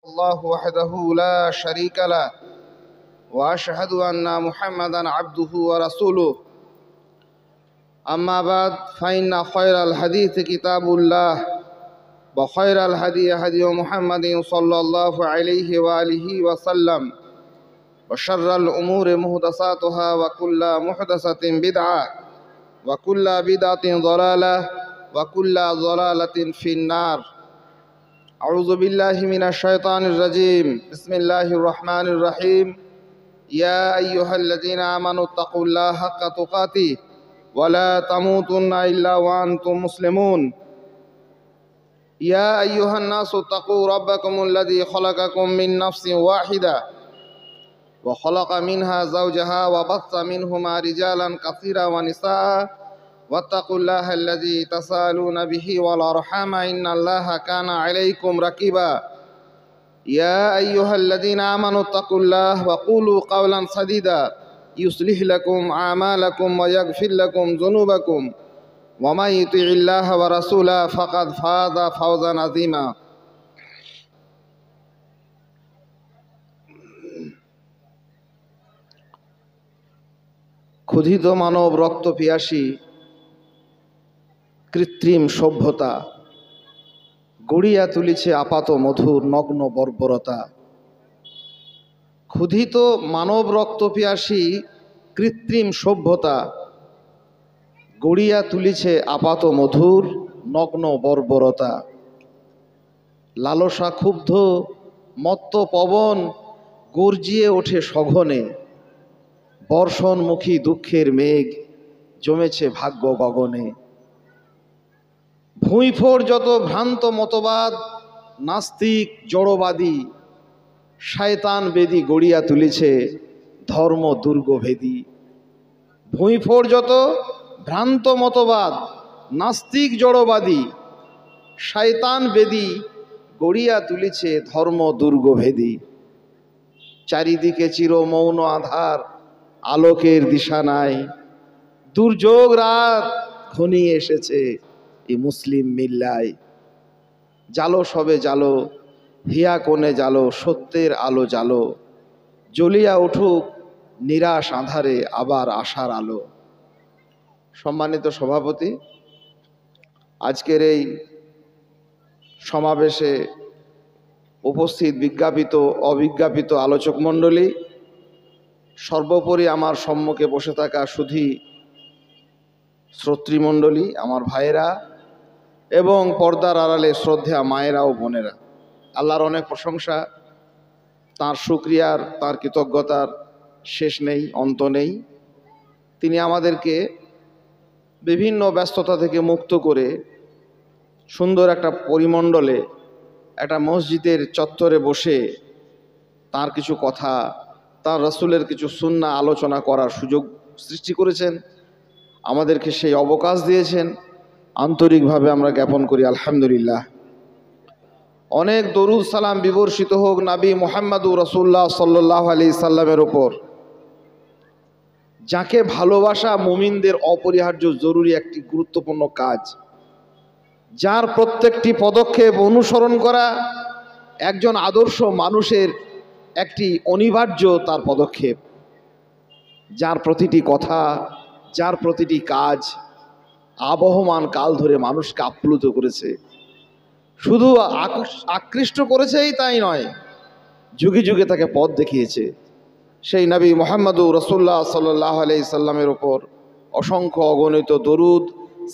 الله وحده لا شريك له وأشهد أن محمدا عبده ورسوله أما بعد فإن خير الحديث كتاب الله وخير الهدي هدي محمد صلى الله عليه وآله وسلم وشر الأمور محدثاتها وكل محدثة بدعة وكل بدعة ضلالة وكل ضلالة في النار. أعوذ بالله من الشيطان الرجيم. بسم الله الرحمن الرحيم. يا أيها الذين آمنوا اتقوا الله حق تقاته ولا تموتن إلا وأنتم مسلمون. يا أيها الناس اتقوا ربكم الذي خلقكم من نفس واحدة وخلق منها زوجها وبث منهما رجالا كثيرا ونساء واتقوا الله الذي تساءلون به والأرحام إن الله كان عليكم رقيبا. يا أيها الذين آمنوا اتقوا الله وقولوا قولا سديدا يصلح لكم أعمالكم ويغفر لكم ذنوبكم ومن يطع الله ورسوله فقد فاز فوزا عظيما. ক্ষুধিত মানব রক্ত পিয়াসী কৃত্রিম সভ্যতা গড়িয়া তুলিছে আপাত মধুর নগ্ন বর্বরতা। ক্ষুধিত মানব রক্ত পিয়াসী কৃত্রিম সভ্যতা গড়িয়া তুলিছে আপাত মধুর নগ্ন বর্বরতা। লালসা ক্ষুব্ধ মত্ত পবন গর্জিয়ে ওঠে সঘনে, বর্ষণমুখী দুঃখের মেঘ জমেছে ভাগ্য গগনে। ভুঁইফোড় যত ভ্রান্ত মতবাদ নাস্তিক জড়বাদী শয়তান বেদী গড়িয়া তুলেছে ধর্ম দুর্গভেদী। ভুঁইফোড় যত ভ্রান্ত মতবাদ নাস্তিক জড়বাদী শয়তান বেদী গড়িয়া তুলেছে ধর্ম দুর্গভেদী। চারিদিকে চির মৌন আধার, আলোকের দিশা নাই, দুর্যোগ রাত ঘনিয়ে এসেছে এই মুসলিম মিল্লায়। জালো সবে জালো, হিয়া কোণে জালো, সত্যের আলো জালো, জ্বলিয়া উঠুক নিরাশ আধারে আবার আশার আলো। সম্মানিত সভাপতি, আজকের এই সমাবেশে উপস্থিত বিজ্ঞাপিত অবিজ্ঞাপিত আলোচক মণ্ডলী, সর্বোপরি আমার সম্মুখে বসে থাকা সুধী শ্রোতৃমণ্ডলী, আমার ভাইয়েরা এবং পর্দার আড়ালে শ্রদ্ধেয়া মায়েরা ও বোনেরা, আল্লাহর অনেক প্রশংসা, তাঁর শুকরিয়ার, তাঁর কৃতজ্ঞতার শেষ নেই, অন্ত নেই। তিনি আমাদেরকে বিভিন্ন ব্যস্ততা থেকে মুক্ত করে সুন্দর একটা পরিমণ্ডলে, একটা মসজিদের চত্বরে বসে তাঁর কিছু কথা, তাঁর রাসূলের কিছু সুন্নাহ আলোচনা করার সুযোগ সৃষ্টি করেছেন, আমাদেরকে সেই অবকাশ দিয়েছেন। আন্তরিকভাবে আমরা জ্ঞাপন করি আলহামদুলিল্লাহ। অনেক দরুদ সালাম বিবর্ষিত হোক নবী মুহাম্মদুর রাসূলুল্লাহ সাল্লাল্লাহু আলাইহি সাল্লামের ওপর, যাকে ভালোবাসা মুমিনদের অপরিহার্য জরুরি একটি গুরুত্বপূর্ণ কাজ, যার প্রত্যেকটি পদক্ষেপ অনুসরণ করা একজন আদর্শ মানুষের একটি অনিবার্য তার পদক্ষেপ, যার প্রতিটি কথা, যার প্রতিটি কাজ আবহমান কাল ধরে মানুষকে আপ্লুত করেছে, শুধু আকৃষ্ট করেছেই তাই নয়, যুগে যুগে তাকে পথ দেখিয়েছে। সেই নবী মুহাম্মদুর রাসূলুল্লাহ সাল্লাল্লাহু আলাইহি সাল্লামের ওপর অসংখ্য অগণিত দরুদ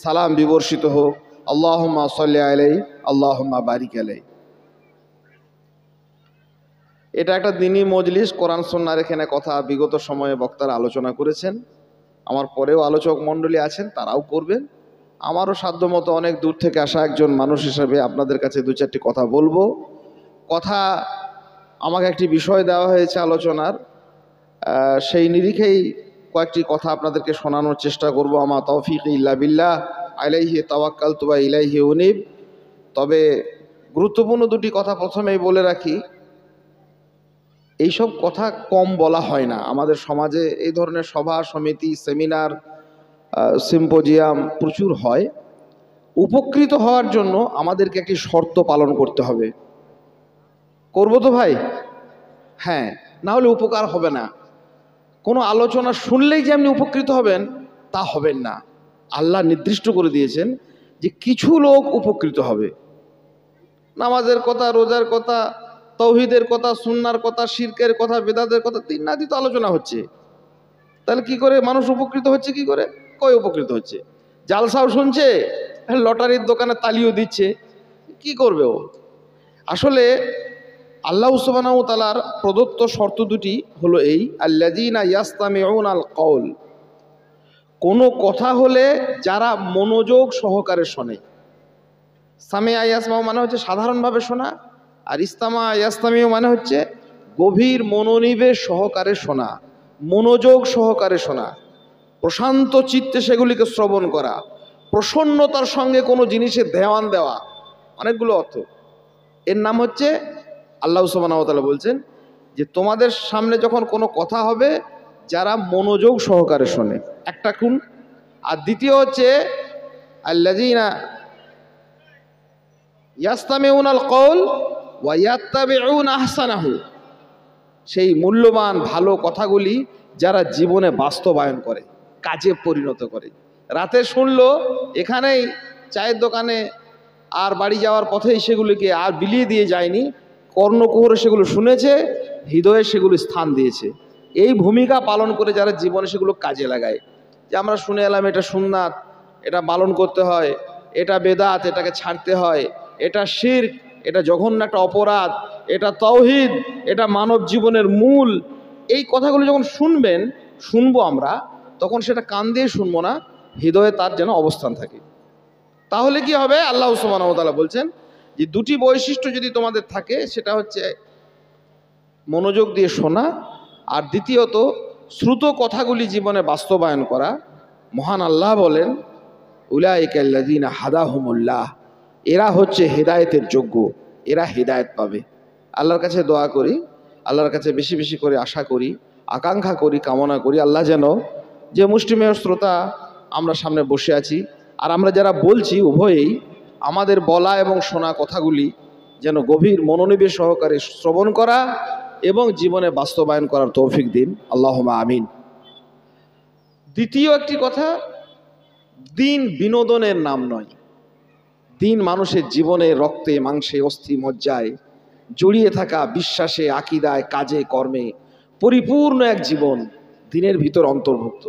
সালাম বিবর্ষিত হোক। আল্লাহুম্মা সাল্লি আলাইহি আল্লাহুম্মা বারিক আলাইহি। এটা একটা দ্বীনি মজলিস, কোরআন সুন্নাহর এখানে কথা বিগত সময়ে বক্তারা আলোচনা করেছেন, আমার পরেও আলোচক মণ্ডলী আছেন, তারাও করবেন। আমারও সাধ্যমতো অনেক দূর থেকে আসা একজন মানুষ হিসেবে আপনাদের কাছে দু চারটি কথা বলবো। কথা আমাকে একটি বিষয় দেওয়া হয়েছে আলোচনার, সেই নিরিখেই কয়েকটি কথা আপনাদেরকে শোনানোর চেষ্টা করব। আমা তৌফিক ইল্লা বিল্লাহ, আলাইহি তাওয়াক্কালতু ওয়া ইলাইহি উনীব। তবে গুরুত্বপূর্ণ দুটি কথা প্রথমেই বলে রাখি, এইসব কথা কম বলা হয় না। আমাদের সমাজে এই ধরনের সভা সমিতি, সেমিনার, সিম্পোজিয়াম প্রচুর হয়। উপকৃত হওয়ার জন্য আমাদেরকে একটি শর্ত পালন করতে হবে। করবো তো ভাই? হ্যাঁ, না হলে উপকার হবে না। কোনো আলোচনা শুনলেই যে আপনি উপকৃত হবেন তা হবেন না। আল্লাহ নির্দিষ্ট করে দিয়েছেন যে কিছু লোক উপকৃত হবে। নামাজের কথা, রোজার কথা, তৌহিদের কথা, সুন্নার কথা, শিরকের কথা, বেদাতের কথা তিনাদি তো আলোচনা হচ্ছে। তাহলে কি করে মানুষ উপকৃত হচ্ছে? কি করে কই উপকৃত হচ্ছে? জালসাও শুনছে, লটারির দোকানে তালিও দিচ্ছে, কি করবে ও? আসলে আল্লাহ সুবহানাহু ওয়া তাআলার প্রদত্ত শর্ত দুটি হলো এই, আল্লাযীনা ইয়াসতামিউনাল কওল, কোনো কথা হলে যারা মনোযোগ সহকারে শোনে। সামিআ ইয়াসমাউ মানে হচ্ছে সাধারণভাবে শোনা, আর ইস্তামা ইয়াস্তামিউ মানে হচ্ছে গভীর মনোনিবেশ সহকারে শোনা, মনোযোগ সহকারে শোনা, প্রশান্ত চিত্তে সেগুলিকে শ্রবণ করা, প্রসন্নতার সঙ্গে কোনো জিনিসের ধ্যান দেওয়া, অনেকগুলো অর্থ। এর নাম হচ্ছে, আল্লাহ সুবহানাহু ওয়া তাআলা বলছেন যে তোমাদের সামনে যখন কোনো কথা হবে যারা মনোযোগ সহকারে শোনে, একটা কোন। আর দ্বিতীয় হচ্ছে আল্লাযীনা ইয়াসতামিউনাল কওল ওয়া ইয়াত্তাবিউনা আহসানাহু, সেই মূল্যবান ভালো কথাগুলি যারা জীবনে বাস্তবায়ন করে, কাজে পরিণত করে। রাতে শুনলো এখানেই চায়ের দোকানে আর বাড়ি যাওয়ার পথেই সেগুলিকে আর বিলিয়ে দিয়ে যায়নি, কর্ণকুহরে সেগুলো শুনেছে, হৃদয়ে সেগুলো স্থান দিয়েছে। এই ভূমিকা পালন করে যারা জীবনে সেগুলো কাজে লাগায়, যে আমরা শুনে এলাম এটা সুন্নাত, এটা পালন করতে হয়, এটা বেদাত, এটাকে ছাড়তে হয়, এটা শিরক, এটা জঘন্য একটা অপরাধ, এটা তাওহীদ, এটা মানব জীবনের মূল। এই কথাগুলো যখন শুনবো আমরা, তখন সেটা কান দিয়ে শুনবো না, হৃদয়ে তার যেন অবস্থান থাকে। তাহলে কি হবে? আল্লাহ সুবহানাহু ওয়া তাআলা বলছেন যে দুটি বৈশিষ্ট্য যদি তোমাদের থাকে, সেটা হচ্ছে মনোযোগ দিয়ে শোনা, আর দ্বিতীয়ত শ্রুত কথাগুলি জীবনে বাস্তবায়ন করা। মহান আল্লাহ বলেন উলাইকাল্লাযীনা হাদাহুমুল্লাহ, এরা হচ্ছে হেদায়েতের যোগ্য, এরা হেদায়েত পাবে। আল্লাহর কাছে দোয়া করি, আল্লাহর কাছে বেশি বেশি করে আশা করি, আকাঙ্ক্ষা করি, কামনা করি, আল্লাহ যেন, যে মুষ্টিমেয় শ্রোতা আমরা সামনে বসে আছি আর আমরা যারা বলছি, উভয়েই আমাদের বলা এবং শোনা কথাগুলি যেন গভীর মনোনিবেশ সহকারে শ্রবণ করা এবং জীবনে বাস্তবায়ন করার তৌফিক দিন, আল্লাহুম্মা আমিন। দ্বিতীয় একটি কথা, দিন বিনোদনের নাম নয়। দিন মানুষের জীবনে রক্তে মাংসে অস্থি মজ্জায় জড়িয়ে থাকা বিশ্বাসে, আকীদায়, কাজে কর্মে পরিপূর্ণ এক জীবন দিনের ভিতর অন্তর্ভুক্ত।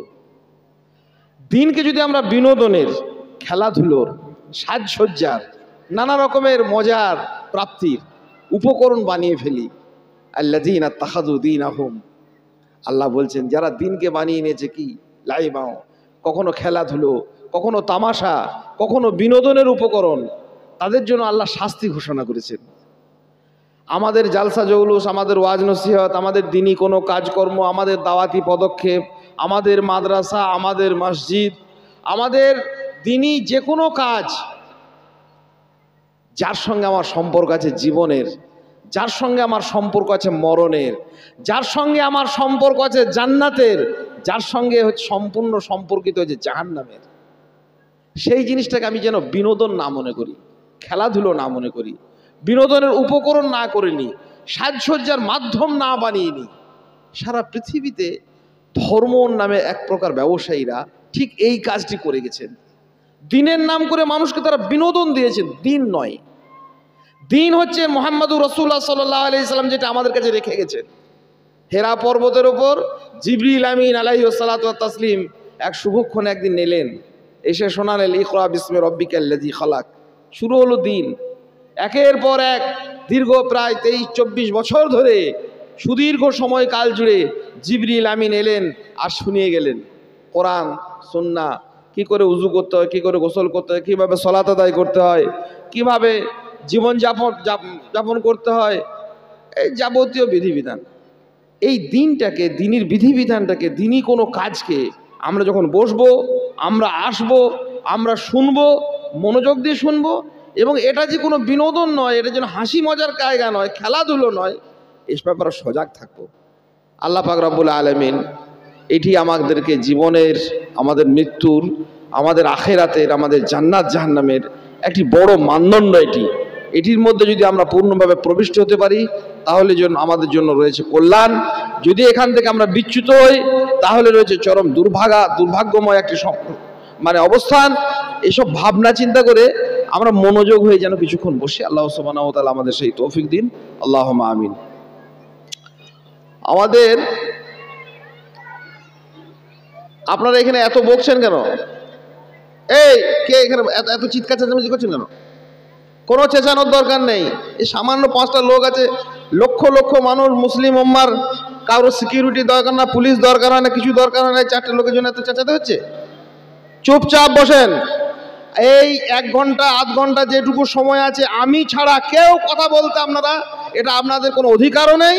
দিনকে যদি আমরা বিনোদনের, খেলাধুলোর, সাজসজ্জার, নানা রকমের মজার প্রাপ্তির উপকরণ বানিয়ে ফেলি, আল্লাযীনা তাখাযু দীনাহুম, আল্লাহ বলছেন যারা দিনকে বানিয়ে নিয়েছে কি লাইবাও, কখনো খেলাধুলো, কখনো তামাশা, কখনো বিনোদনের উপকরণ, তাদের জন্য আল্লাহ শাস্তি ঘোষণা করেছেন। আমাদের জালসা জৌলুস, আমাদের ওয়াজ নসিহত, আমাদের দিনী কোনো কাজকর্ম, আমাদের দাওয়াতি পদক্ষেপ, আমাদের মাদ্রাসা, আমাদের মসজিদ, আমাদের দিনী যে কোনো কাজ, যার সঙ্গে আমার সম্পর্ক আছে জীবনের, যার সঙ্গে আমার সম্পর্ক আছে মরণের, যার সঙ্গে আমার সম্পর্ক আছে জান্নাতের, যার সঙ্গে সম্পূর্ণ সম্পর্কিত হচ্ছে জাহান্নামের, সেই জিনিসটাকে আমি যেন বিনোদন না মনে করি, খেলাধুলো না মনে করি, বিনোদনের উপকরণ না করে নিই, সাজসজ্জার মাধ্যম না বানিয়ে নিই। সারা পৃথিবীতে ধর্ম নামে এক প্রকার ব্যবসায়ীরা ঠিক এই কাজটি করে গেছেন। দিনের নাম করে মানুষকে তারা বিনোদন দিয়েছেন, দিন নয়। দিন হচ্ছে মুহাম্মদুর রাসূলুল্লাহ সাল্লাল্লাহু আলাইহি সাল্লাম যেটা আমাদের কাছে রেখে গেছেন। হেরা পর্বতের ওপর জিবরিল আমিন আলাইহিস সালাতু ওয়াত তাসলিম এক শুভক্ষণ একদিন এলেন, এসে শোনালেন ইকরা বিসমি রাব্বিকাল্লাযী খালাক। শুরু হলো দিন। একের পর এক দীর্ঘ প্রায় 23-24 বছর ধরে সুদীর্ঘ সময়কাল জুড়ে জিবরিল আমিন এলেন আর শুনিয়ে গেলেন কোরআন, সুন্নাহ, কি করে উযু করতে হয়, কি করে গোসল করতে হয়, কিভাবে সালাত আদায় করতে হয়, কিভাবে জীবন যাপন করতে হয়, এই যাবতীয় বিধিবিধান। এই দিনটাকে, দিনের বিধিবিধানটাকে, দিনই কোনো কাজকে আমরা যখন বসবো, আমরা আসবো, আমরা শুনবো, মনোযোগ দিয়ে শুনবো, এবং এটা যে কোনো বিনোদন নয়, এটা যেন হাসি মজার জায়গা নয়, খেলাধুলো নয়, এই ব্যাপারে সজাগ থাকবো। আল্লাহ পাক রব্বুল আলামিন এটি আমাদেরকে জীবনের, আমাদের মৃত্যুর, আমাদের আখেরাতের, আমাদের জান্নাত জাহান্নামের একটি বড় মানদণ্ড। এটির মধ্যে যদি আমরা পূর্ণভাবে প্রবিষ্ট হতে পারি তাহলে আমাদের জন্য রয়েছে কল্যাণ। যদি এখান থেকে আমরা বিচ্যুত হই তাহলে রয়েছে চরম দুর্ভাগ্যময় একটি অবস্থান। এসব ভাবনা চিন্তা করে আমরা মনোযোগ হয়ে যেন কিছুক্ষণ বসে আল্লাহ সুবহানাহু ওয়া তাআলা আমাদের সেই তৌফিক দিন, আল্লাহুম্মা আমিন। আপনারা এখানে এত বকছেন কেন? এই কে এখানে এত চিৎকার চেঁচামেচি করছেন কেন? কোনো চেঁচানোর দরকার নেই। এই সামান্য 5টা লোক আছে, লক্ষ লক্ষ মানুষ, মুসলিম উম্মার কারো সিকিউরিটি দরকার না, পুলিশ দরকার হয় না, কিছু দরকার হয় না, 4টে লোকের জন্য এত চেঁচাতে হচ্ছে? চুপচাপ বসেন। এই 1 ঘন্টা 8 ঘন্টা যেটুকু সময় আছে আমি ছাড়া কেউ কথা বলতে এটা আপনাদের কোনো অধিকারও নেই,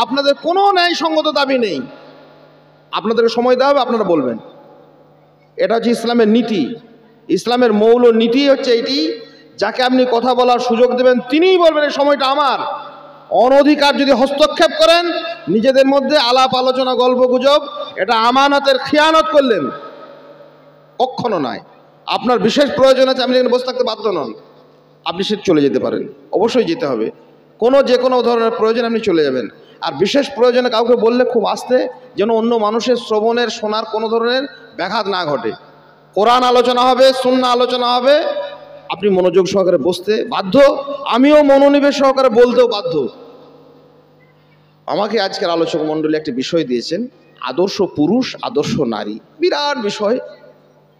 আপনাদের কোনো ন্যায়সঙ্গত দাবি নেই। আপনাদেরকে সময় দেওয়া হবে, আপনারা বলবেন। এটা হচ্ছে ইসলামের নীতি। ইসলামের মৌল নীতি হচ্ছে এটি, যাকে আপনি কথা বলার সুযোগ দেবেন তিনিই বলবেন এই সময়টা আমার। অনধিকার যদি হস্তক্ষেপ করেন, নিজেদের মধ্যে আলাপ আলোচনা গল্প গুজব, এটা আমানতের খিয়ানত করলেন, কখনো নয়। আপনার বিশেষ প্রয়োজন আছে, আপনি এখানে বসে থাকতে বাধ্য নন, আপনি সে চলে যেতে পারেন, অবশ্যই যেতে হবে। যে কোনো ধরনের প্রয়োজন আপনি চলে যাবেন। আর বিশেষ প্রয়োজনে কাউকে বললে খুব আস্তে, যেন অন্য মানুষের শ্রবণের শোনার কোনো ধরনের ব্যাঘাত না ঘটে। কোরআন আলোচনা হবে, সুন্নাহ আলোচনা হবে, আপনি মনোযোগ সহকারে বসতে বাধ্য, আমিও মনোনিবেশ সহকারে বলতেও বাধ্য। আমাকে আজকের আলোচক মণ্ডলী একটি বিষয় দিয়েছেন, আদর্শ পুরুষ আদর্শ নারী। বিরাট বিষয়,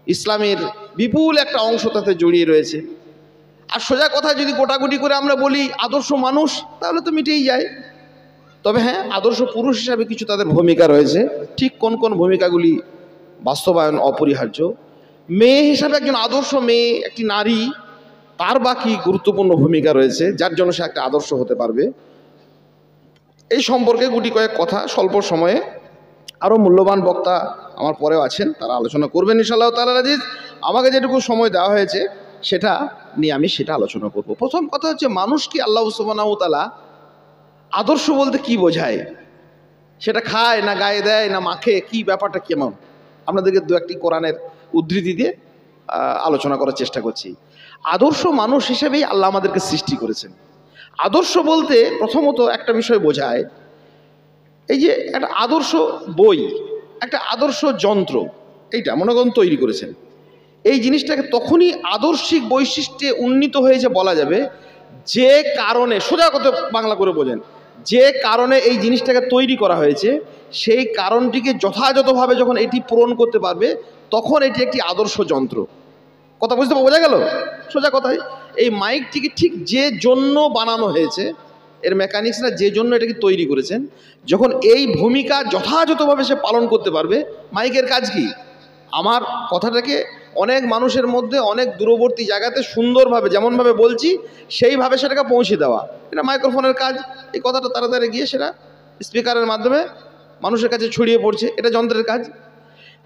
ইসলামের বিপুল একটা অংশ তাতে জড়িয়ে রয়েছে। আর সোজা কথা যদি গোটাগুটি করে আমরা বলি আদর্শ মানুষ, তাহলে তো মিটেই যায়। তবে হ্যাঁ, আদর্শ পুরুষ হিসাবে কিছু তাদের ভূমিকা রয়েছে। ঠিক কোন কোন ভূমিকাগুলি বাস্তবায়ন অপরিহার্য। মেয়ে হিসাবে একজন আদর্শ মেয়ে, একটি নারী, তার বাকি গুরুত্বপূর্ণ ভূমিকা রয়েছে, যার জন্য সে একটা আদর্শ হতে পারবে। এই সম্পর্কে গুটি কয়েক কথা স্বল্প সময়ে, আরও মূল্যবান বক্তা আমার পরেও আছেন, তারা আলোচনা করবেন ইনশাআল্লাহ তাআলা আজিজ। আমাকে যেটুকু সময় দেওয়া হয়েছে সেটা নিয়ে আমি সেটা আলোচনা করব। প্রথম কথা হচ্ছে, মানুষ কি আল্লাহ সুবহানাহু ওয়া তাআলা আদর্শ বলতে কি বোঝায়? সেটা খায় না গায়ে দেয় না মাখে, কি ব্যাপারটা কেমন? আপনাদেরকে 2-1টি কোরআনের উদ্ধৃতি দিয়ে আলোচনা করার চেষ্টা করছি। আদর্শ মানুষ হিসেবেই আল্লাহ আমাদেরকে সৃষ্টি করেছেন। আদর্শ বলতে প্রথমত একটা বিষয় বোঝায়, এই যে একটা আদর্শ বই, একটা আদর্শ যন্ত্র, এইটা মনে করুন তৈরি করেছেন। এই জিনিসটাকে তখনই আদর্শিক বৈশিষ্ট্যে উন্নীত হয়েছে বলা যাবে যে কারণে, সোজা কথা বাংলা করে বোঝেন, যে কারণে এই জিনিসটাকে তৈরি করা হয়েছে সেই কারণটিকে যথাযথভাবে যখন এটি পূরণ করতে পারবে তখন এটি একটি আদর্শ যন্ত্র। কথা বুঝতে বোঝা গেল? সোজা কথাই, এই মাইকটিকে ঠিক যে জন্য বানানো হয়েছে, এর মেকানিক্সরা যে জন্য এটাকে তৈরি করেছেন, যখন এই ভূমিকা যথাযথভাবে সে পালন করতে পারবে, মাইকের কাজ কি? আমার কথাটাকে অনেক মানুষের মধ্যে অনেক দূরবর্তী জায়গাতে সুন্দরভাবে, যেমনভাবে বলছি সেইভাবে সেটাকে পৌঁছে দেওয়া, এটা মাইক্রোফোনের কাজ। এই কথাটা তাড়াতাড়ি গিয়ে সেটা স্পিকারের মাধ্যমে মানুষের কাছে ছড়িয়ে পড়ছে, এটা যন্ত্রের কাজ।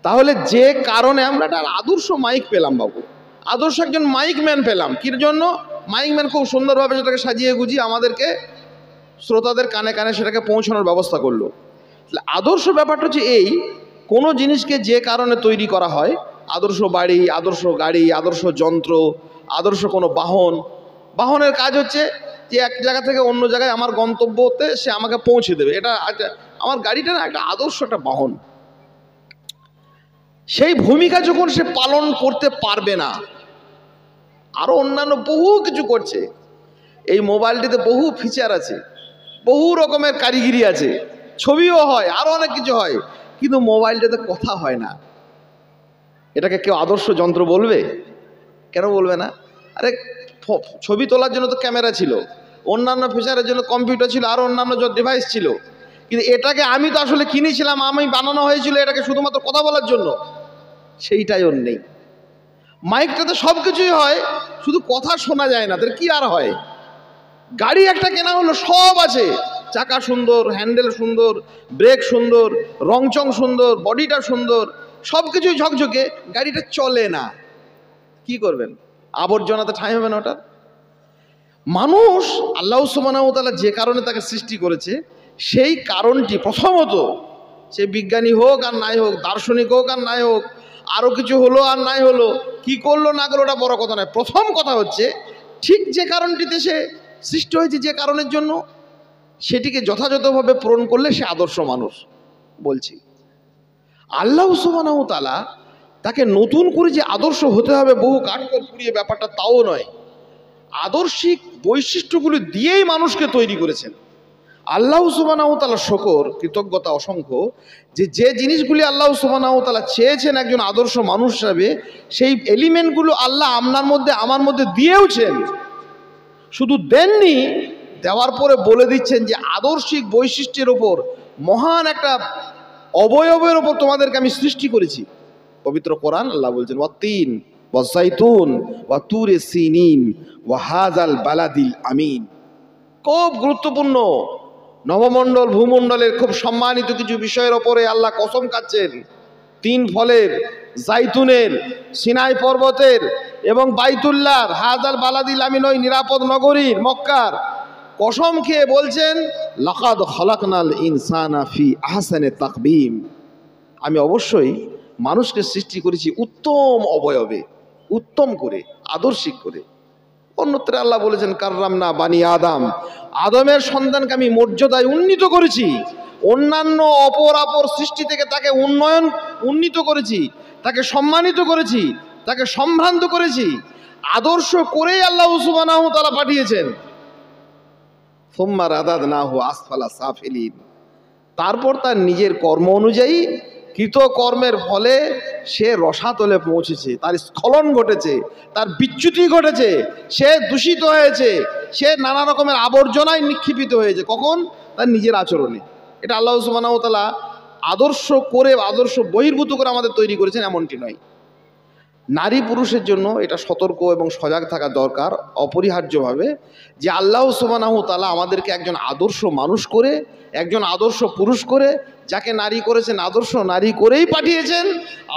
তাহলে যে কারণে আমরা একটা আদর্শ মাইক পেলাম বাবু, আদর্শ একজন মাইক ম্যান পেলাম, কির জন্য? মাইক ম্যান খুব সুন্দরভাবে সেটাকে সাজিয়ে গুজিয়ে আমাদেরকে শ্রোতাদের কানে কানে সেটাকে পৌঁছানোর ব্যবস্থা করলো। আদর্শ ব্যাপারটা হচ্ছে এই, কোনো জিনিসকে যে কারণে তৈরি করা হয়, আদর্শ বাড়ি, আদর্শ গাড়ি, আদর্শ যন্ত্র, আদর্শ কোনো বাহনের কাজ হচ্ছে যে এক জায়গা থেকে অন্য জায়গায় আমার গন্তব্যতে সে আমাকে পৌঁছে দেবে। এটা আমার গাড়িটা না একটা আদর্শ একটা বাহন। সেই ভূমিকা যখন সে পালন করতে পারবে না, আরো অন্যান্য বহু কিছু করছে, এই মোবাইলটিতে বহু ফিচার আছে, বহু রকমের কারিগরি আছে, ছবিও হয়, আরো অনেক কিছু হয়, কিন্তু মোবাইলটাতে কথা হয় না। এটাকে কেউ আদর্শ যন্ত্র বলবে? কেন বলবে না? আরে ছবি তোলার জন্য তো ক্যামেরা ছিল, অন্যান্য ফিচারের জন্য কম্পিউটার ছিল, আরো অন্যান্য ডিভাইস ছিল, কিন্তু এটাকে আমি তো আসলে কিনেছিলাম, আমি বানানো হয়েছিল এটাকে শুধুমাত্র কথা বলার জন্য, সেইটাই ওর নেই। মাইকটাতে সব কিছুই হয়, শুধু কথা শোনা যায় না, তার কি আর হয়? গাড়ি একটা কেনা হলো, সব আছে, চাকা সুন্দর, হ্যান্ডেল সুন্দর, ব্রেক সুন্দর, রংচং সুন্দর, বডিটা সুন্দর, সব কিছুই ঝকঝকে, গাড়িটা চলে না। কি করবেন? আবর্জনাতে ঠাঁই হবে না ওটা। মানুষ আল্লাহ সুবহানাহু ওয়া তাআলা যে কারণে তাকে সৃষ্টি করেছে, সেই কারণটি প্রথমত, সে বিজ্ঞানী হোক আর নাই হোক, দার্শনিক হোক আর নাই হোক, আরো কিছু হলো আর নাই হলো, কি করলো না করলো ওটা বড় কথা নয়। প্রথম কথা হচ্ছে ঠিক যে কারণটিতে সে সৃষ্টি হয়েছে, যে কারণের জন্য, সেটিকে যথাযথভাবে পূরণ করলে সে আদর্শ মানুষ। বলছি আল্লাহ সুবহানাহু ওয়া তাআলা তাকে নতুন করে যে আদর্শ হতে হবে বহু কাঠখড় পুড়িয়ে ব্যাপারটা তাও নয়, আদর্শিক বৈশিষ্ট্যগুলি দিয়েই মানুষকে তৈরি করেছেন। আল্লাহ সুবহানাহু ওয়া তাআলা শুকর, কৃতজ্ঞতা অসংখ্য, যে জিনিসগুলি আল্লাহ সুবহানাহু ওয়া তাআলা চেয়েছেন একজন আদর্শ মানুষ হিসাবে, সেই এলিমেন্টগুলো আল্লাহ আপনার মধ্যে আমার মধ্যে দিয়েওছেন। শুধু দেননি, দেওয়ার পরে বলে দিচ্ছেন যে আদর্শিক বৈশিষ্ট্যের ওপর মহান একটা অবয়বের ওপর তোমাদেরকে আমি সৃষ্টি করেছি। পবিত্র কোরআন আল্লাহ বলছেন ওয়াত্তিন ওয়াযাইতুন ওয়া তুরে সিনিন ওয়া হাযাল বালাদিল আমিন। খুব গুরুত্বপূর্ণ নবমণ্ডল ভূমণ্ডলের খুব সম্মানিত কিছু বিষয়ের ওপরে আল্লাহ কসম খাচ্ছেন। 3 ফলের, জাইতুনের, সিনাই পর্বতের এবং বাইতুল্লাহর, হাযাল বালাদিল আমিন, ওই নিরাপদ নগরীর মক্কার কসম খেয়ে বলছেন লাকাদ খালাকনাল ইনসানা ফি আহসানি তাকবীম। আমি অবশ্যই মানুষকে সৃষ্টি করেছি উত্তম অবয়বে, উত্তম করে, আদর্শিক করে। অন্যত্র আল্লাহ বলেছেন কাররামনা বানি আদম, আদমের সন্তানকে আমি মর্যাদায় উন্নীত করেছি, অন্যান্য অপর সৃষ্টি থেকে তাকে উন্নীত করেছি, তাকে সম্মানিত করেছি, তাকে সম্ভ্রান্ত করেছি, আদর্শ করেই আল্লাহ সুবহানাহু ওয়া তাআলা পাঠিয়েছেন। সুম্মা রাদাদনাহু আসফালা সাফিলিন, তারপর তার নিজের কর্ম অনুযায়ী কৃতকর্মের ফলে সে রসাতলে পৌঁছেছে, তার স্খলন ঘটেছে, তার বিচ্যুতি ঘটেছে, সে দূষিত হয়েছে, সে নানা রকমের আবর্জনায় নিক্ষিপ্ত হয়েছে। কখন? তার নিজের আচরণে। এটা আল্লাহ সুবহানাহু ওয়া তাআলা আদর্শ করে, আদর্শ বহির্ভূত করে আমাদের তৈরি করেছেন এমনটি নয়। নারী পুরুষের জন্য এটা সতর্ক এবং সজাগ থাকা দরকার অপরিহার্যভাবে, যে আল্লাহ সুবহানাহু ওয়া তাআলা আমাদেরকে একজন আদর্শ মানুষ করে, একজন আদর্শ পুরুষ করে, যাকে নারী করেছেন আদর্শ নারী করেই পাঠিয়েছেন।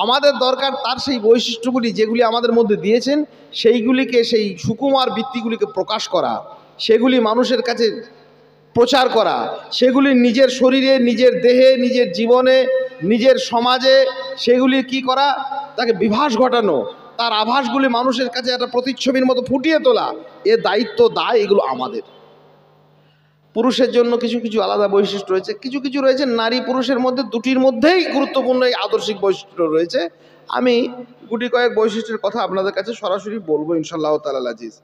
আমাদের দরকার তার সেই বৈশিষ্ট্যগুলি যেগুলি আমাদের মধ্যে দিয়েছেন, সেইগুলিকে, সেই সুকুমার বৃত্তিগুলিকে প্রকাশ করা, সেগুলি মানুষের কাছে প্রচার করা, সেগুলি নিজের শরীরে, নিজের দেহে, নিজের জীবনে, নিজের সমাজে সেগুলি কি করা, তাকে বিভাস ঘটানো, তার আভাসগুলি মানুষের কাছে একটা প্রতিচ্ছবির মতো ফুটিয়ে তোলা, এ দায়িত্ব দায় এগুলো আমাদের। পুরুষের জন্য কিছু কিছু আলাদা বৈশিষ্ট্য রয়েছে, কিছু কিছু রয়েছে নারী পুরুষের মধ্যে দুটির মধ্যেই গুরুত্বপূর্ণ এই আদর্শিক বৈশিষ্ট্য রয়েছে। আমি গুটি কয়েক বৈশিষ্ট্যের কথা আপনাদের কাছে সরাসরি বলবো ইনশাআল্লাহ তাআলা আজিজ।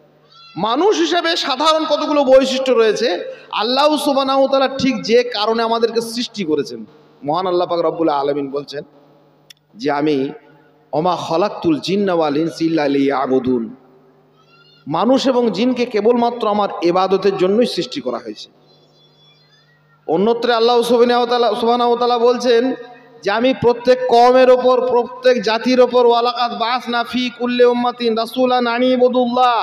মানুষ হিসেবে সাধারণ কতগুলো বৈশিষ্ট্য রয়েছে আল্লাহ সুবহানাহু ওয়া তাআলা ঠিক যে কারণে আমাদেরকে সৃষ্টি করেছেন। মহান আল্লাহ পাক রব্বুল আলামিন বলছেন যে আমি ওমা খালাকতুল জিন্না ওয়াল ইনসা ইল্লা লিয়াবুদুন, মানুষ এবং জিনকে কেবলমাত্র আমার ইবাদতের জন্যই সৃষ্টি করা হয়েছে। অন্যত্রে আল্লাহ সুবহানাহু ওয়া তাআলা বলছেন যে আমি প্রত্যেক কওমের ওপর, প্রত্যেক জাতির ওপর ওয়ালাকাদ বাসনা ফি কুল্লি উম্মাতিন রাসূলান আন ইবুদুল্লাহ।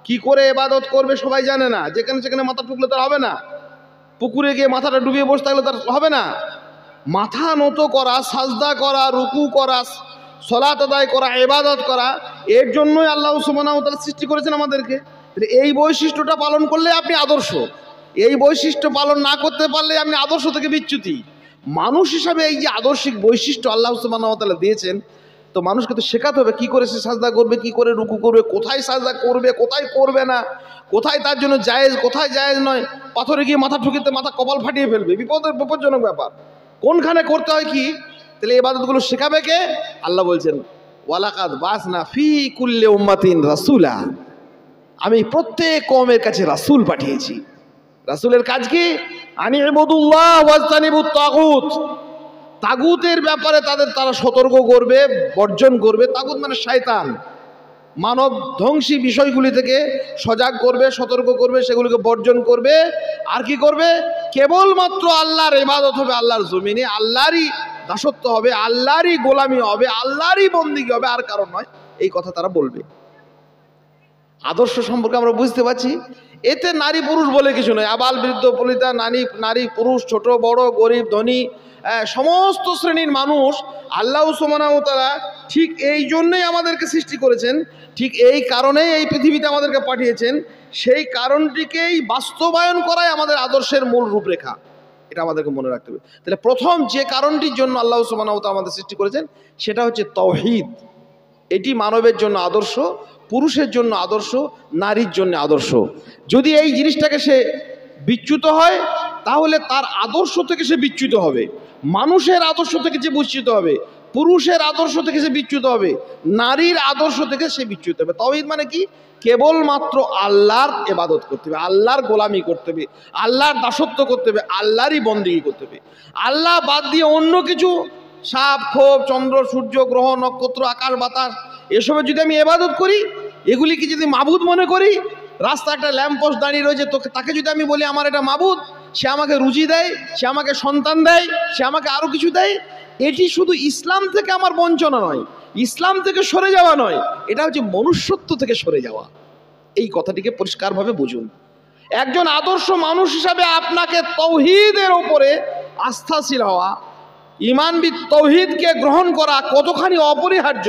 কি করে ইবাদত করবে সবাই জানে না, যেখানে সেখানে মাথা ঠুকলে তার হবে না, পুকুরে গিয়ে মাথাটা ডুবিয়ে বসে থাকলে তার হবে না। মাথা নত করা, সাজদা করা, রুকু করা, সালাত আদায় করা, ইবাদত করা, এর জন্যই আল্লাহ সুবহানাহু ওয়া তাআলা সৃষ্টি করেছেন আমাদেরকে। এই বৈশিষ্ট্যটা পালন করলে আপনি আদর্শ, এই বৈশিষ্ট্য পালন না করতে পারলে আপনি আদর্শ থেকে বিচ্যুতি। মানুষ হিসাবে এই যে আদর্শিক বৈশিষ্ট্য আল্লাহ সুবহানাহু ওয়া তাআলা দিয়েছেন, তো মানুষকে তো শেখাতে হবে কি করে সে সাজদা করবে, কি করে রুকু করবে, কোথায় সাজদা করবে, কোথায় করবে না, কোথায় তার জন্য জায়েজ, কোথায় জায়েজ নয়। পাথরে গিয়ে মাথা ঠুকিতে মাথা কপাল ফাটিয়ে ফেলবে, বিপজ্জনক ব্যাপার। কোনখানে করতে হয় কি, তাহলে ইবাদতগুলো শেখাবে কে? আল্লাহ বলছেন ওয়ালাকাদ বাসনা ফি কুল্লি উম্মাতিন রাসূলা, আমি প্রত্যেক কওমের কাছে রাসূল পাঠিয়েছি। রাসূলের কাজ কি? আনি ইবুদুল্লাহ ওয়াজতানিবুত তাগুত, তাগুতের ব্যাপারে তারা সতর্ক করবে, বর্জন করবে। তাগুত মানে শয়তান, মানব ধ্বংসী বিষয়গুলি থেকে সজাগ করবে, সতর্ক করবে, সেগুলিকে বর্জন করবে। আর কি করবে? কেবলমাত্র আল্লাহর ইবাদত হবে, আল্লাহর জমিনে আল্লাহরই দাসত্ব হবে, আল্লাহরই গোলামি হবে, আল্লাহরই বন্দিগি হবে, আর কারণ নয়। এই কথা তারা বলবে। আদর্শ সম্পর্কে আমরা বুঝতে পারছি, এতে নারী পুরুষ বলে কিছু নয়। আবাল বৃদ্ধ বনিতা, নারী পুরুষ, ছোট বড়, গরিব ধনী, সমস্ত শ্রেণীর মানুষ আল্লাহ সুবহানাহু ওয়া তাআলা ঠিক এই জন্যই আমাদেরকে সৃষ্টি করেছেন, ঠিক এই কারণেই এই পৃথিবীতে আমাদেরকে পাঠিয়েছেন। সেই কারণটিকেই বাস্তবায়ন করাই আমাদের আদর্শের মূল রূপরেখা, এটা আমাদেরকে মনে রাখতে হবে। তাহলে প্রথম যে কারণটির জন্য আল্লাহ সুবহানাহু ওয়া তাআলা আমাদের সৃষ্টি করেছেন সেটা হচ্ছে তাওহীদ। এটি মানবের জন্য আদর্শ। পুরুষের জন্য আদর্শ, নারীর জন্য আদর্শ। যদি এই জিনিসটাকে সে বিচ্যুত হয়, তাহলে তার আদর্শ থেকে সে বিচ্যুত হবে, মানুষের আদর্শ থেকে সে বিচ্যুত হবে, পুরুষের আদর্শ থেকে সে বিচ্যুত হবে, নারীর আদর্শ থেকে সে বিচ্যুত হবে। তাওহীদ মানে কি? কেবলমাত্র আল্লাহর ইবাদত করতে হবে, আল্লাহর গোলামি করতে হবে, আল্লাহর দাসত্ব করতে হবে, আল্লাহরই বন্দেগী করতে হবে। আল্লাহ বাদ দিয়ে অন্য কিছু, সাপ খোপ, চন্দ্র সূর্য গ্রহ নক্ষত্র আকাশ বাতাস, এসবের যদি আমি ইবাদত করি, এগুলিকে যদি মাবুদ মনে করি, রাস্তা একটা ল্যাম্পপোস্ট দাঁড়িয়ে রয়েছে, তাকে যদি আমি বলি আমার এটা মাবুদ, সে আমাকে রুজি দেয়, সে আমাকে সন্তান দেয়, সে আমাকে আরো কিছু দেয়, এটি শুধু ইসলাম থেকে আমার বঞ্চনা নয়, ইসলাম থেকে সরে যাওয়া নয়, এটা হচ্ছে মনুষ্যত্ব থেকে সরে যাওয়া। এই কথাটিকে পরিষ্কারভাবে বুঝুন। একজন আদর্শ মানুষ হিসাবে আপনাকে তাওহীদের উপরে আস্থাশীল হওয়া, ঈমানবিদ তাওহীদকে গ্রহণ করা কতখানি অপরিহার্য।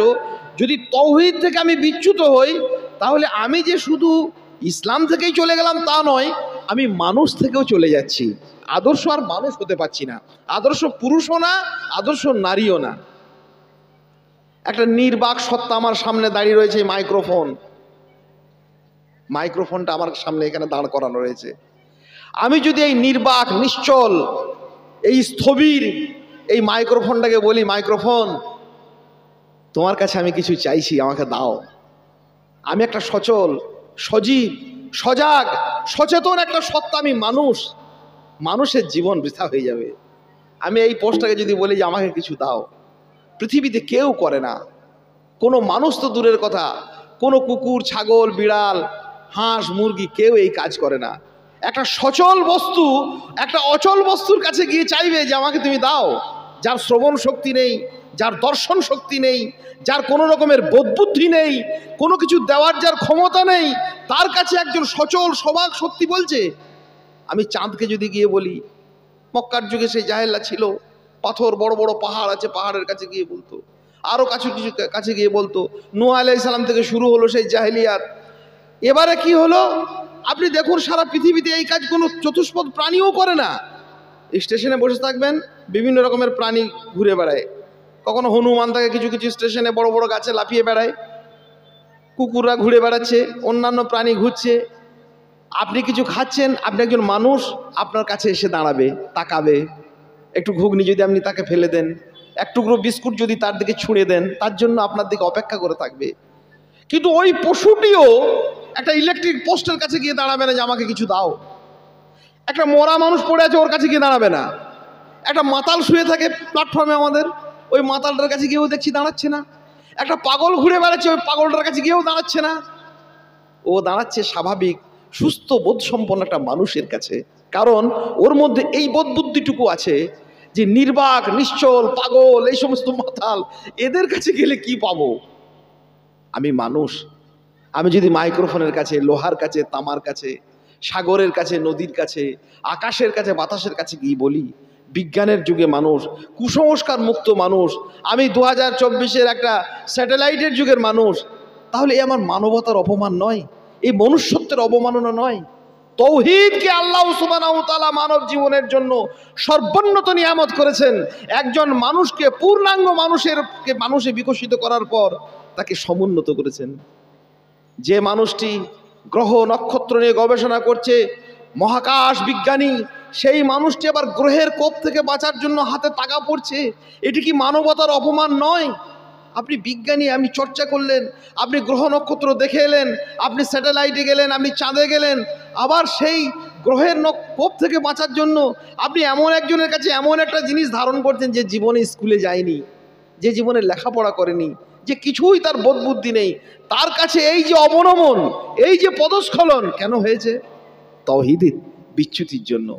যদি তাওহীদ থেকে আমি বিচ্যুত হই, তাহলে আমি যে শুধু ইসলাম থেকেই চলে গেলাম তা নয়, আমি মানুষ থেকেও চলে যাচ্ছি, আদর্শ আর মানুষ হতে পারছি না, আদর্শ পুরুষও না, আদর্শ নারীও না। একটা নির্বাক সত্তা আমার সামনে দাঁড়িয়ে রয়েছে, মাইক্রোফোনটা আমার সামনে এখানে দাঁড় করানো রয়েছে। আমি যদি এই নির্বাক, নিশ্চল, এই স্থবির এই মাইক্রোফোনটাকে বলি, মাইক্রোফোন তোমার কাছে আমি কিছু চাইছি, আমাকে দাও, আমি একটা সচল, সজীব, সজাগ, সচেতন একটা সত্তা, আমি মানুষ, মানুষের জীবন বৃথা হয়ে যাবে। আমি এই পোস্টটাকে যদি বলি যে আমাকে কিছু দাও, পৃথিবীতে কেউ করে না, কোনো মানুষ তো দূরের কথা, কোনো কুকুর, ছাগল, বিড়াল, হাঁস, মুরগি কেউ এই কাজ করে না। একটা সচল বস্তু একটা অচল বস্তুর কাছে গিয়ে চাইবে যে আমাকে তুমি দাও। যার শ্রবণ শক্তি নেই, যার দর্শন শক্তি নেই, যার কোনো রকমের বোধবুদ্ধি নেই, কোনো কিছু দেওয়ার যার ক্ষমতা নেই, তার কাছে একজন সচল সবাক শক্তি বলছে। আমি চাঁদকে যদি গিয়ে বলি, মক্কার যুগে সেই জাহেলা ছিল, পাথর, বড় বড় পাহাড় আছে, পাহাড়ের কাছে গিয়ে বলতো, আরো কিছু কাছে গিয়ে বলতো। নূহ আলাইহিস সালাম থেকে শুরু হলো সেই জাহেলিয়াত। এবারে কি হলো, আপনি দেখুন সারা পৃথিবীতে এই কাজ কোনো চতুষ্পদ প্রাণীও করে না। স্টেশনে বসে থাকবেন, বিভিন্ন রকমের প্রাণী ঘুরে বেড়ায়, কখনো হনুমান থাকে কিছু কিছু স্টেশনে, বড় বড় গাছে লাফিয়ে বেড়ায়, কুকুররা ঘুরে বেড়াচ্ছে, অন্যান্য প্রাণী ঘুরছে। আপনি কিছু খাচ্ছেন, আপনি একজন মানুষ, আপনার কাছে এসে দাঁড়াবে, তাকাবে, একটু ঘুগনি যদি আপনি তাকে ফেলে দেন, এক টুকরো বিস্কুট যদি তার দিকে ছুঁড়ে দেন, তার জন্য আপনার দিকে অপেক্ষা করে থাকবে। কিন্তু ওই পশুটিও একটা ইলেকট্রিক পোস্টের কাছে গিয়ে দাঁড়াবে না যে আমাকে কিছু দাও। একটা মরা মানুষ পড়ে আছে, ওর কাছে গিয়ে দাঁড়াবে না। একটা মাতাল শুয়ে থাকে প্ল্যাটফর্মে আমাদের, ওই মাতালটার কাছে গিয়েও দেখছি দাঁড়াচ্ছে না। একটা পাগল ঘুরে বেড়াচ্ছে, ওই পাগলটার কাছে গিয়েও দাঁড়াচ্ছে না। ও দাঁড়াচ্ছে স্বাভাবিক সুস্থ বোধসম্পন্ন একটা মানুষের কাছে, কারণ ওর মধ্যে এই বোধ বুদ্ধিটুকু আছে যে নির্বাক, নিশ্চল, পাগল, এই সমস্ত মাতাল এদের কাছে গেলে কি পাবো? আমি মানুষ। আমি যদি মাইক্রোফোনের কাছে, লোহার কাছে, তামার কাছে, সাগরের কাছে, নদীর কাছে, আকাশের কাছে, বাতাসের কাছে গিয়ে বলি, বিজ্ঞানের যুগে মানুষ, কুসংস্কার মুক্ত মানুষ, আমি 2024-এর একটা স্যাটেলাইটের যুগের মানুষ, তাহলে এ আমার মানবতার অপমান নয়? এই মনুষ্যত্বের অবমাননা নয়? তাওহীদকে আল্লাহ সুবহানাহু ওয়া তাআলা মানব জীবনের জন্য সর্বোন্নত নিয়ামত করেছেন। একজন মানুষকে পূর্ণাঙ্গ মানুষে বিকশিত করার পর তাকে সমুন্নত করেছেন। যে মানুষটি গ্রহ নক্ষত্র নিয়ে গবেষণা করছে, মহাকাশ বিজ্ঞানী, সেই মানুষটি আবার গ্রহের কোপ থেকে বাঁচার জন্য হাতে তাগা পড়ছে। এটি কি মানবতার অপমান নয়? আপনি বিজ্ঞানী, আপনি চর্চা করলেন, আপনি গ্রহ নক্ষত্র দেখে এলেন, আপনি স্যাটেলাইটে গেলেন, আপনি চাঁদে গেলেন, আবার সেই গ্রহের কোপ থেকে বাঁচার জন্য আপনি এমন একজনের কাছে এমন একটা জিনিস ধারণ করছেন যে জীবনে স্কুলে যায়নি, যে জীবনে লেখাপড়া করেনি, যে কিছুই তার বোধ বুদ্ধি নেই, তার কাছে এই যে অবনমন, এই যে পদস্খলন কেন হয়েছে? তাওহীদের বিচ্যুতির জন্য।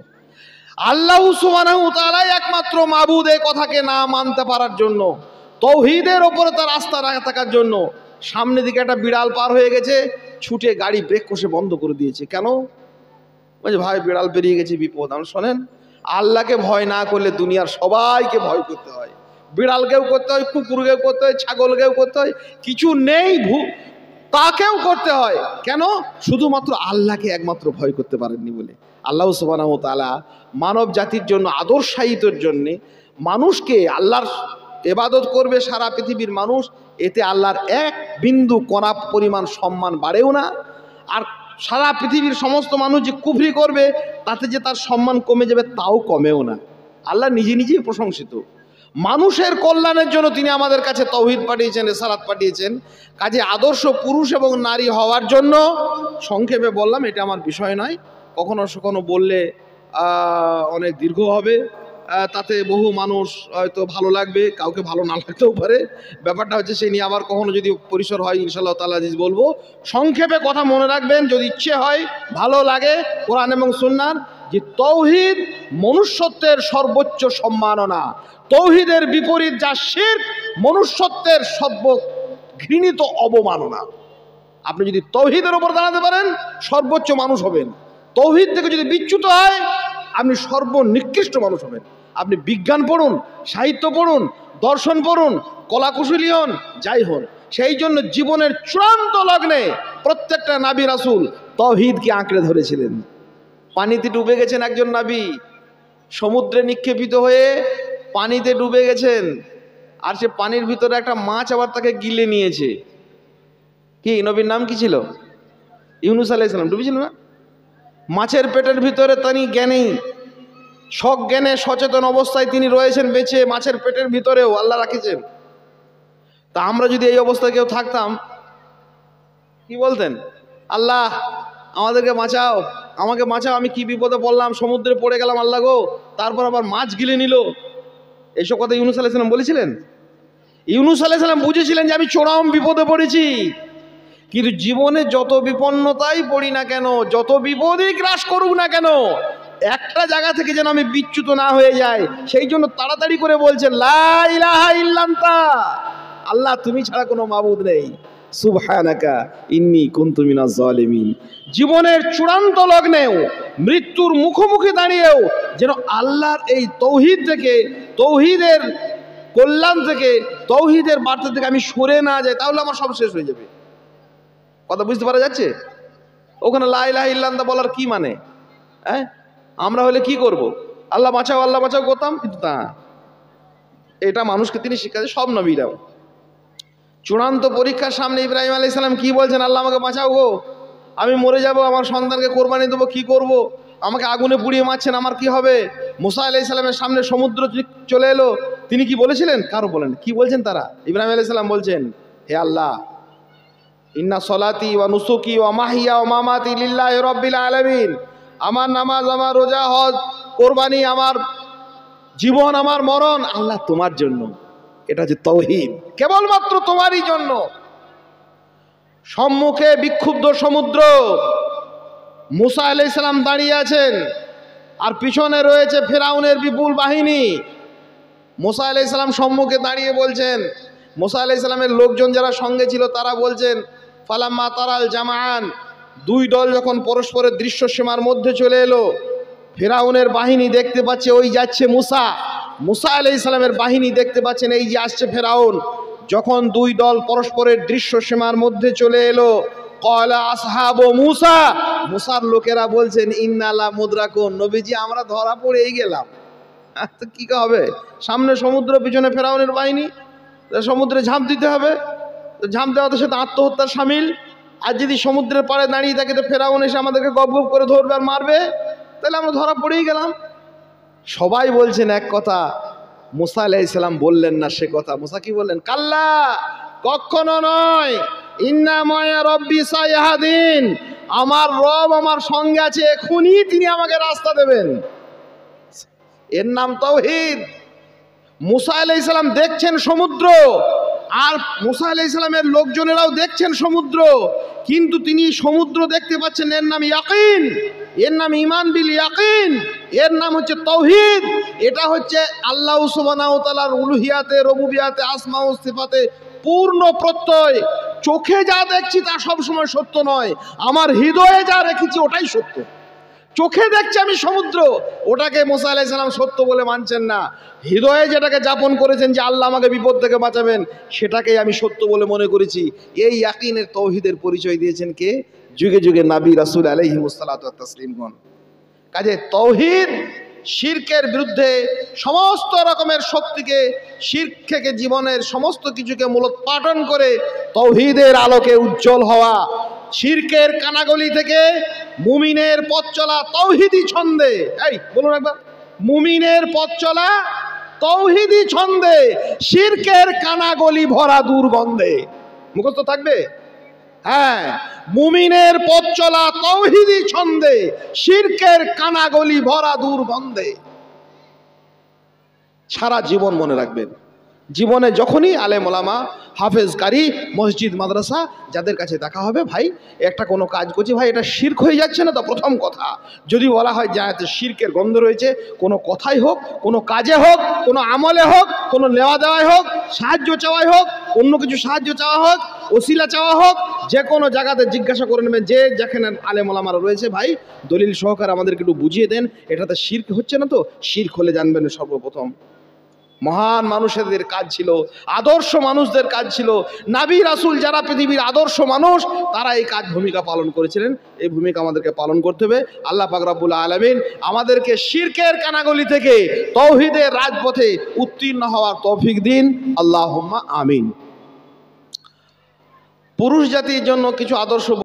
আল্লাহ সুবহানাহু ওয়া তাআলা একমাত্র মাবুদ, এই কথাকে না মানতে পারার জন্য, তাওহীদের ওপরে তার আস্থা না থাকার জন্য। সামনে দিকে একটা বিড়াল পার হয়ে গেছে, ছুটে গাড়ি ব্রেক কষে বন্ধ করে দিয়েছে। কেন? বলছে ভাই বিড়াল পেরিয়ে গেছে, বিপদ। আমি শোনেন, আল্লাহকে ভয় না করলে দুনিয়ার সবাইকে ভয় করতে হয়। বিড়ালকেও করতে হয়, কুকুরকেও করতে হয়, ছাগলকেও করতে হয়, কিছু নেই তাকেও করতে হয়। কেন? শুধুমাত্র আল্লাহকে একমাত্র ভয় করতে পারেননি বলে। আল্লাহ সুবহানাহু ওয়া তাআলা মানব জাতির জন্য, আদর্শায়িতের জন্যে মানুষকে আল্লাহর ইবাদত করবে সারা পৃথিবীর মানুষ, এতে আল্লাহর এক বিন্দু কণা পরিমাণ সম্মান বাড়েও না। আর সারা পৃথিবীর সমস্ত মানুষ যে কুফরি করবে তাতে যে তার সম্মান কমে যাবে তাও কমেও না। আল্লাহ নিজে নিজেই প্রশংসিত। মানুষের কল্যাণের জন্য তিনি আমাদের কাছে তাওহীদ পাঠিয়েছেন, রিসালাত পাঠিয়েছেন। কাজে আদর্শ পুরুষ এবং নারী হওয়ার জন্য, সংক্ষেপে বললাম, এটা আমার বিষয় নয়, কখনো কখনো বললে অনেক দীর্ঘ হবে, তাতে বহু মানুষ হয়তো ভালো লাগবে, কাউকে ভালো না লাগতেও পারে। ব্যাপারটা হচ্ছে সে নিয়ে আবার কখনো যদি পরিসর হয় ইনশাআল্লাহ তাআলা আজিজ বলবো। সংক্ষেপে কথা মনে রাখবেন, যদি ইচ্ছে হয় ভালো লাগে কোরআন এবং সুন্নাহর, যে তাওহীদ মনুষ্যত্বের সর্বোচ্চ সম্মাননা। তাওহীদের বিপরীত যা শিরক, মনুষ্যত্বের সর্বঘৃণিত অবমাননা। আপনি যদি তাওহীদের উপর দাঁড়াতে পারেন সর্বোচ্চ মানুষ হবেন, তাওহীদ থেকে যদি বিচ্যুত হয় আপনি সর্বনিকৃষ্ট মানুষ হবেন। আপনি বিজ্ঞান পড়ুন, সাহিত্য পড়ুন, দর্শন পড়ুন, কলাকুশলী হন, যাই হন, সেই জন্য জীবনের চূড়ান্ত লগ্নে প্রত্যেকটা নবী রাসূল তাওহীদকে আঁকড়ে ধরেছিলেন। পানিতে ডুবে গেছেন একজন নবী, সমুদ্রে নিক্ষেপিত হয়ে পানিতে ডুবে গেছেন, আর সে পানির ভিতরে একটা মাছ আবার তাকে গিলে নিয়েছে। কি নবীর নাম কি ছিল? ইউনূস আলাইহিস সালাম। ডুবেছিল না? মাছের পেটের ভিতরে তিনি জ্ঞানী, সজ্ঞানে সচেতন অবস্থায় তিনি রয়েছেন বেঁচে, মাছের পেটের ভিতরেও আল্লাহ রাখেছেন। তা আমরা যদি এই অবস্থায় কেউ থাকতাম কি বলতেন? আল্লাহ আমাদেরকে বাঁচাও, আমাকে বাঁচাও, আমি কি বিপদে পড়লাম, সমুদ্রে পড়ে গেলাম আল্লাহ গো, তারপর আবার মাছ গিলে নিল। এইসব কথা ইউনূস আলাইহিস সালাম বলেছিলেন? ইউনূস আলাইহিস সালাম বুঝেছিলেন যে আমি চরম বিপদে পড়েছি। কিন্তু জীবনে যত বিপন্নতাই পড়ি না কেন, যত বিপদই গ্রাস করুক না কেন, একটা জায়গা থেকে যেন আমি বিচ্যুত না হয়ে যাই, সেই জন্য তাড়াতাড়ি করে বলছেন লা ইলাহা ইল্লা আনতা, আল্লাহ তুমি ছাড়া কোনো মাবুদ নেই, সুবহানাকা ইন্নী কুনতু মিনাজ জালিমিন। জীবনের চূড়ান্ত লগ্নেও, মৃত্যুর মুখোমুখি দাঁড়িয়েও যেন আল্লাহর এই তাওহীদ থেকে, তাওহীদের কল্যাণ থেকে, তাওহীদের বার্তা থেকে আমি সরে না যাই, তাহলে আমার সব শেষ হয়ে যাবে। কথা বুঝতে পারা যাচ্ছে? ওখানে লা ইলাহা ইল্লা আনতা বলার কি মানে? আমরা হলে কি করব? আল্লাহ বাঁচাও করতাম, কিন্তু তা এটা মানুষকে তিনি শিক্ষা সব নবীরাও। চূড়ান্ত পরীক্ষার সামনে ইব্রাহিম আলাইহিস সালাম কি বলছেন? আল্লাহ আমাকে বাঁচাও গো, আমি মরে যাব, আমার সন্তানকে কোরবানি দেবো, কি করব? আমাকে আগুনে পুড়িয়ে মারছেন, আমার কি হবে? মুসা আলাইহিস সালামের সামনে সমুদ্র চলে এলো, তিনি কি বলেছিলেন? কারো বলেন, কি বলছেন তারা? ইব্রাহিম আলাইহিস সালাম বলছেন, হে আল্লাহ, ইন্না সলাতি ওয়া নুসুকি ওয়া মাহিয়া ওয়া মামাতি লিল্লাহি রাব্বিল আলামিন, আমার নামাজ, আমার রোজা, হজ, কোরবানি, আমার জীবন, আমার মরণ আল্লাহ তোমার জন্য। এটা যে তাওহীদ, কেবলমাত্র তোমারই জন্য। সম্মুখে বিক্ষুব্ধ সমুদ্র, মুসা আলাইহিস সালাম দাঁড়িয়ে আছেন, আর পিছনে রয়েছে ফেরাউনের বিপুল বাহিনী। মুসা আলাইহিস সালাম সম্মুখে দাঁড়িয়ে বলছেন, মুসা আলাইহিস সালামের লোকজন যারা সঙ্গে ছিল তারা বলছেন, ফালাম্মা তারাল জামাআন, দুই দল যখন পরস্পরের দৃশ্যসীমার মধ্যে চলে এলো, ফেরাউনের বাহিনী দেখতে পাচ্ছে ওই যাচ্ছে মুসা, মুসা আলাইহিস সালামের বাহিনী দেখতে পাচ্ছেন এই যে আসছে ফেরাউন। যখন দুই দল পরস্পরের দৃশ্যসীমার মধ্যে চলে এলো, ক্বালা আসহাবু মুসা, মুসার লোকেরা বলছেন ইন্না লা মুদরাকুন, নবীজি আমরা ধরা পড়েই গেলাম। তো কি হবে? সামনে সমুদ্র, পিছনে ফেরাউনের বাহিনী, সমুদ্রে ঝাঁপ দিতে হবে, ঝাঁপ দেওয়াতে সাথে আত্মহত্যার শামিল। আর যদি সমুদ্রের পাড়ে দাঁড়িয়ে থাকে তো ফেরাউন এসে আমাদেরকে গপ গপ করে ধরবে আর মারবে, তাহলে আমরা ধরা পড়েই গেলাম। সবাই বলছেন এক কথা, মুসা আলাইহিস সালাম বললেন না সে কথা। মুসা কি বললেন? কাল্লা, কখনো নয়, ইন্না মায়া রব্বি সায়াহদিন, আমার রব আমার সঙ্গে আছে, এখনই তিনি আমাকে রাস্তা দেবেন। এর নাম তাওহীদ। মুসা আলাইহিস সালাম দেখছেন সমুদ্র, আর মুসা আলাইহিস সালামের লোকজনেরাও দেখছেন সমুদ্র, কিন্তু তিনি সমুদ্র দেখতে পাচ্ছেন, এর নাম ইয়াকিন, এর নাম ঈমান বিল ইয়াকিন, এর নাম হচ্ছে তাওহীদ। এটা হচ্ছে আল্লাহ সুবহানাহু ওয়া তাআলার উলুহিয়াতে, রুবুবিয়াতে, আসমা ও সিফাতে পূর্ণ প্রত্যয়। চোখে যা দেখছি তা সব সময় সত্য নয়, আমার হৃদয়ে যা রেখেছি ওটাই সত্য। চোখে দেখছি আমি সমুদ্র, ওটাকে মুসা আলাইহিস সালাম সত্য বলে মানছেন না। হৃদয়ে যেটাকে যাপন করেছেন যে আল্লাহ আমাকে বিপদ থেকে বাঁচাবেন, সেটাকেই আমি সত্য বলে মনে করেছি। এই ইয়াকিনের তাওহীদের পরিচয় দিয়েছেন কে? যুগে যুগে নবী রাসূল আলাইহিমুস সালাতু ওয়াত তাসলিমগণ। কাজে তাওহীদ শিরকের বিরুদ্ধে সমস্ত রকমের শক্তিকে শিরক থেকে জীবনের সমস্ত কিছুকে মূলোৎপাটন করে তাওহীদের আলোকে উজ্জ্বল হওয়া, শিরকের কানাগলি থেকে মুমিনের পথ চলা তাওহীদি ছন্দে। এই বলুন একবার, মুমিনের পথ চলা তাওহীদি ছন্দে, শিরকের কানাগলি ভরা দুর্গন্ধে। মুখস্থ থাকবে? হ্যাঁ, মুমিনের পথ চলা তাওহীদি ছন্দে, শিরকের কানাগলি ভরা দুর্গন্ধে। সারা জীবন মনে রাখবেন, জীবনে যখনই আলেম ওলামা, হাফেজ কারি, মসজিদ মাদ্রাসা যাদের কাছে দেখা হবে, ভাই একটা কোনো কাজ করছি, ভাই এটা শিরক হয়ে যাচ্ছে না তো? প্রথম কথা যদি বলা হয় যে এতে শিরকের গন্ধ রয়েছে, কোনো কথাই হোক, কোনো কাজে হোক, কোনো আমলে হোক, কোনো নেওয়া দেওয়াই হোক, সাহায্য চাওয়াই হোক, অন্য কিছু সাহায্য চাওয়া হোক, ওসিলা চাওয়া হোক, যে কোনো জায়গাতে জিজ্ঞাসা করে নেবেন যে যেখানে আলেম ওলামারা রয়েছে, ভাই দলিল সহকারে আমাদেরকে একটু বুঝিয়ে দেন, এটাতে শিরক হচ্ছে না তো? শিরক হলে জানবেন সর্বপ্রথম মহান মানুষদের কাজ ছিল, আদর্শ মানুষদের কাজ ছিল, নবী রাসূল যারা পৃথিবীর আদর্শ মানুষ তারা এই কাজ ভূমিকা পালন করেছিলেন। এই ভূমিকা আমাদেরকে পালন করতে হবে। আল্লাহ পাক রব্বুল আলামিন আমাদেরকে শিরকের কানাগলি থেকে তাওহীদের রাজপথে উত্তীর্ণ হওয়ার তৌফিক দিন, আল্লাহুম্মা আমিন। পুরুষ জাতির জন্য কিছু আদর্শ